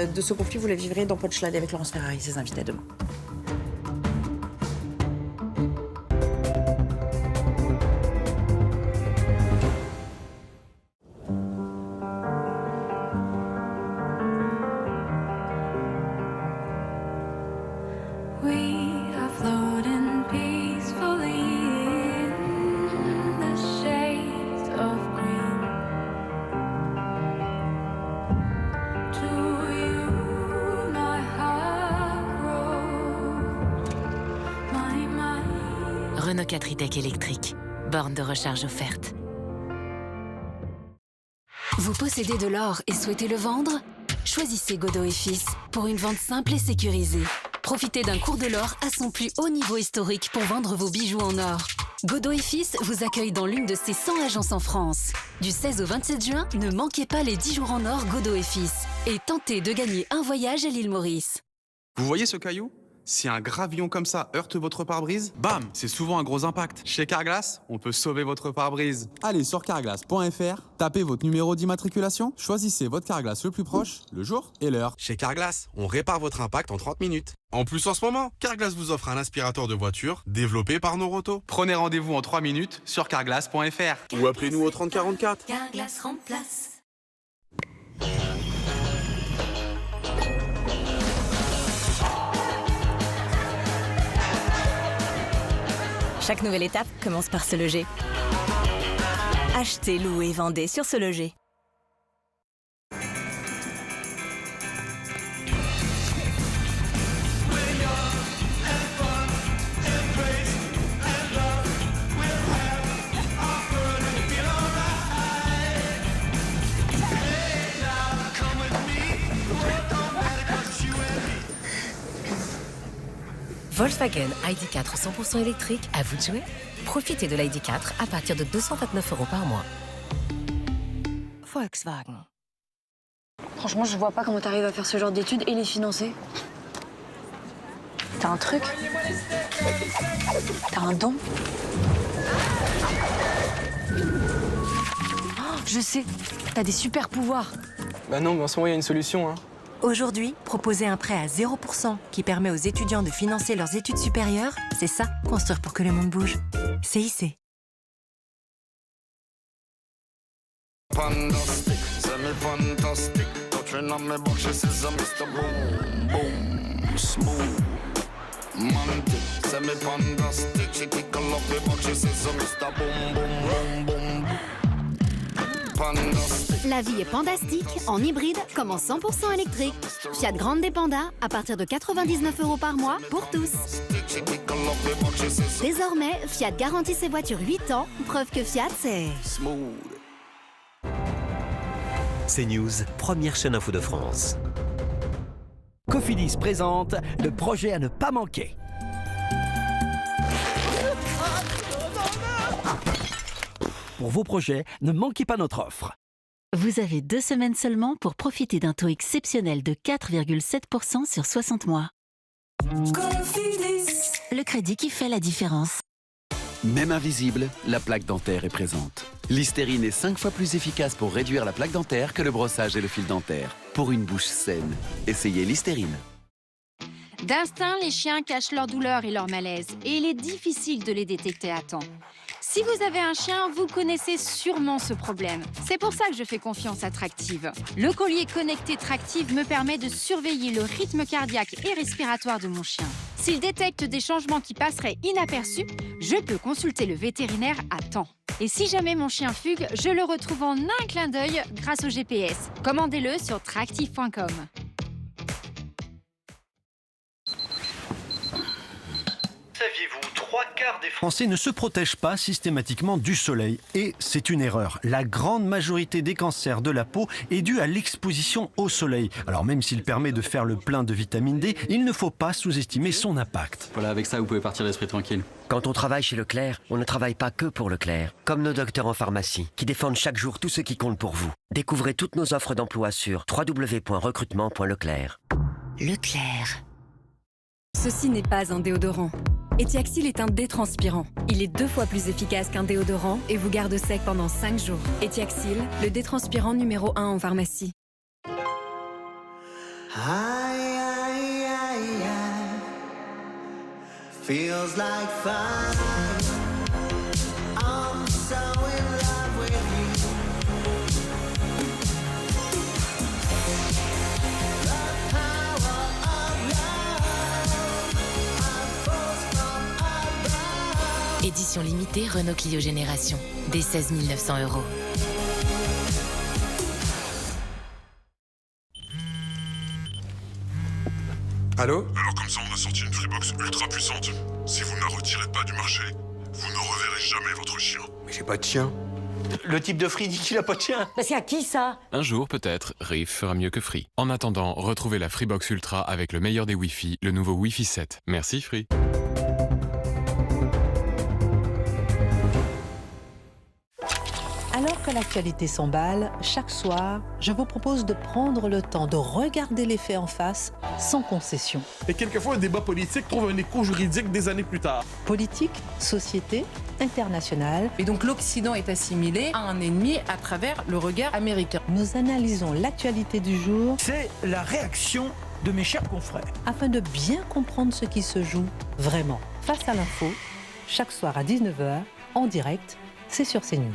de ce conflit, vous la vivrez dans Punchline avec Laurence Ferrari, ses invités demain. Renault 4 e-Tech électrique. Borne de recharge offerte. Vous possédez de l'or et souhaitez le vendre? Choisissez Godot & Fils pour une vente simple et sécurisée. Profitez d'un cours de l'or à son plus haut niveau historique pour vendre vos bijoux en or. Godot & Fils vous accueille dans l'une de ses 100 agences en France. Du 16 au 27 juin, ne manquez pas les 10 jours en or Godot & Fils et tentez de gagner un voyage à l'île Maurice. Vous voyez ce caillou? Si un gravillon comme ça heurte votre pare-brise, bam, c'est souvent un gros impact. Chez Carglass, on peut sauver votre pare-brise. Allez sur carglass.fr, tapez votre numéro d'immatriculation, choisissez votre Carglass le plus proche, le jour et l'heure. Chez Carglass, on répare votre impact en 30 minutes. En plus, en ce moment, Carglass vous offre un aspirateur de voiture développé par Noroto. Prenez rendez-vous en 3 minutes sur carglass.fr. Ou appelez-nous au 3044. Carglass remplace. Chaque nouvelle étape commence par se loger. Achetez, louez, vendez sur Se Loger. Volkswagen ID4 100% électrique, à vous de jouer. Profitez de l'ID4 à partir de 229 € par mois. Volkswagen. Franchement, je vois pas comment t'arrives à faire ce genre d'études et les financer. T'as un truc? T'as un don? Oh, je sais, t'as des super pouvoirs. Bah non, mais en ce moment, il y a une solution, hein. Aujourd'hui, proposer un prêt à 0% qui permet aux étudiants de financer leurs études supérieures, c'est ça, construire pour que le monde bouge. CIC. La vie est pandastique, en hybride comme en 100% électrique. Fiat Grande Panda à partir de 99 € par mois pour tous. Désormais, Fiat garantit ses voitures 8 ans, preuve que Fiat c'est... CNews, première chaîne info de France. Cofidis présente le projet à ne pas manquer. Pour vos projets, ne manquez pas notre offre. Vous avez 2 semaines seulement pour profiter d'un taux exceptionnel de 4,7% sur 60 mois. Cofidis. Le crédit qui fait la différence. Même invisible, la plaque dentaire est présente. Listerine est 5 fois plus efficace pour réduire la plaque dentaire que le brossage et le fil dentaire. Pour une bouche saine, essayez Listerine. D'instinct, les chiens cachent leur douleur et leur malaise, et il est difficile de les détecter à temps. Si vous avez un chien, vous connaissez sûrement ce problème. C'est pour ça que je fais confiance à Tractive. Le collier connecté Tractive me permet de surveiller le rythme cardiaque et respiratoire de mon chien. S'il détecte des changements qui passeraient inaperçus, je peux consulter le vétérinaire à temps. Et si jamais mon chien fugue, je le retrouve en un clin d'œil grâce au GPS. Commandez-le sur tractive.com. Saviez-vous, 3/4 des Français ne se protègent pas systématiquement du soleil. Et c'est une erreur. La grande majorité des cancers de la peau est due à l'exposition au soleil. Alors même s'il permet de faire le plein de vitamine D, il ne faut pas sous-estimer son impact. Voilà, avec ça, vous pouvez partir l'esprit tranquille. Quand on travaille chez Leclerc, on ne travaille pas que pour Leclerc. Comme nos docteurs en pharmacie, qui défendent chaque jour tout ce qui compte pour vous. Découvrez toutes nos offres d'emploi sur www.recrutement.leclerc. Leclerc. Ceci n'est pas un déodorant. Etiaxil est un détranspirant. Il est 2 fois plus efficace qu'un déodorant et vous garde sec pendant 5 jours. Etiaxil, le détranspirant numéro 1 en pharmacie. Feels like fire. I'm so in love with you. The power of love. A force from above. Édition limitée Renault Clio Génération. Dès 16 900 €. Allô? Alors comme ça, on a sorti une Freebox ultra puissante. Si vous ne la retirez pas du marché, vous ne reverrez jamais votre chien. Mais j'ai pas de chien. Le type de Free dit qu'il a pas de chien. Mais c'est à qui ça? Un jour, peut-être, Riff fera mieux que Free. En attendant, retrouvez la Freebox Ultra avec le meilleur des Wi-Fi, le nouveau Wi-Fi 7. Merci Free. Alors que l'actualité s'emballe, chaque soir, je vous propose de prendre le temps de regarder les faits en face, sans concession. Et quelquefois, un débat politique trouve un écho juridique des années plus tard. Politique, société, internationale. Et donc l'Occident est assimilé à un ennemi à travers le regard américain. Nous analysons l'actualité du jour. C'est la réaction de mes chers confrères. Afin de bien comprendre ce qui se joue vraiment. Face à l'info, chaque soir à 19h, en direct, c'est sur CNews.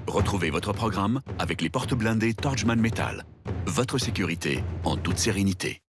Retrouvez votre programme avec les portes blindées Torchman Metal. Votre sécurité en toute sérénité.